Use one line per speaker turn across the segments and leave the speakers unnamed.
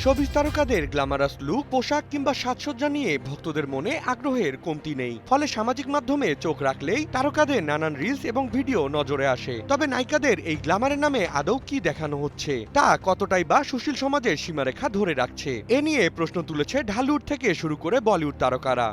Showbiz তারকাদের glamorous look, পোশাক কিংবা সাজসজ্জা নিয়ে ভক্তদের মনে আগ্রহের কমতি নেই। ফলে সামাজিক মাধ্যমে চোখ রাখলেই তারকাদের নানান রিলস এবং ভিডিও নজরে আসে। তবে নায়িকাদের এই গ্ল্যামারের নামে আদৌ কি দেখানো হচ্ছে, তা কতটাই বা সুশীল সমাজের সীমারেখা ধরে রাখছে, এ নিয়ে প্রশ্ন তুলেছে ঢালিউড থেকে শুরু করে বলিউড তারকারা।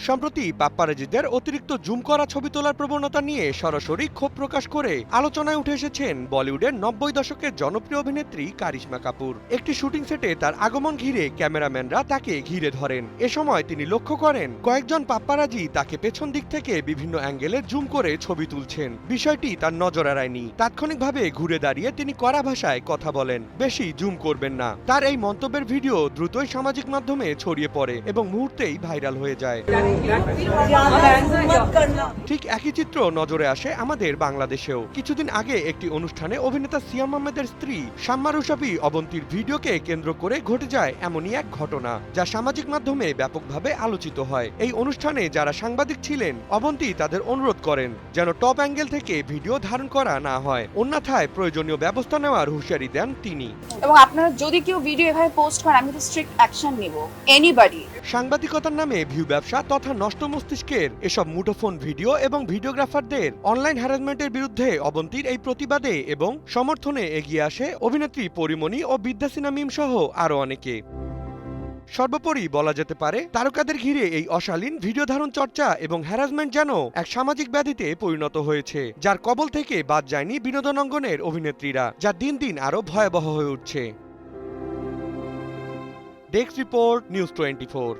সম্প্রতি পাপ্পারাজিদের অতিরিক্ত জুম করা ছবি তোলার প্রবণতা নিয়ে সরাসরি ক্ষোভ প্রকাশ করে আলোচনায় উঠে এসেছেন বলিউডের ৯০ দশকের জনপ্রিয় অভিনেত্রী কারিশমা কাপুর। একটি শুটিং সেটে তার আগমন ঘিরে ক্যামেরাম্যানরা তাকে ঘিরে ধরেন। এ সময় তিনি লক্ষ্য করেন কয়েকজন পাপ্পারাজি তাকে পেছন দিক থেকে বিভিন্ন অ্যাঙ্গেলে জুম করে ছবি তুলছেন। বিষয়টি তার নজর এড়ায়নি। তাৎক্ষণিকভাবে ঘুরে দাঁড়িয়ে তিনি কড়া ভাষায় কথা বলেন, বেশি জুম করবেন না। তার এই মন্তব্যের ভিডিও দ্রুতই সামাজিক মাধ্যমে ছড়িয়ে পড়ে এবং মুহূর্তেই ভাইরাল হয়ে যায়। ঠিক একই চিত্র নজরে আসে আমাদের বাংলাদেশেও। কিছুদিন আগে একটি অনুষ্ঠানে অভিনেতা সিয়াম আহমেদের স্ত্রী শাম্মা রুশাফী অবন্তীর ভিডিওকে কেন্দ্র করে ঘটে যায় এমনই এক ঘটনা, যা সামাজিক মাধ্যমে ব্যাপকভাবে আলোচিত হয়। এই অনুষ্ঠানে যারা সাংবাদিক ছিলেন, অবন্তী তাদের অনুরোধ করেন যেন টপ অ্যাঙ্গেল থেকে ভিডিও ধারণ করা না হয়, অন্যথায় প্রয়োজনীয় ব্যবস্থা নেওয়ার হুঁশিয়ারি দেন তিনি।
এবং আপনারা যদি কেউ ভিডিও এভাবে পোস্ট করেন, আমি তো স্ট্রিক্ট অ্যাকশন নিব। এনিবডি।
সাংবাদিকতার নামে ভিউ ব্যবসা তথা নষ্ট মস্তিষ্কের এসব মুঠোফোন ভিডিও এবং ভিডিওগ্রাফারদের অনলাইন হ্যারাসমেন্টের বিরুদ্ধে অবন্তীর এই প্রতিবাদে এবং সমর্থনে এগিয়ে আসে অভিনেত্রী পরিমণি ও বিদ্যা সিনহা মিম সহ আরও অনেকে। সর্বোপরি বলা যেতে পারে তারকাদের ঘিরে এই অশালীন ভিডিও ধারণ, চর্চা এবং হ্যারাসমেন্ট যেন এক সামাজিক ব্যাধিতে পরিণত হয়েছে, যার কবল থেকে বাদ যায়নি বিনোদন অঙ্গনের অভিনেত্রীরা, যা দিন দিন আরও ভয়াবহ হয়ে উঠছে। Desk report, news 24।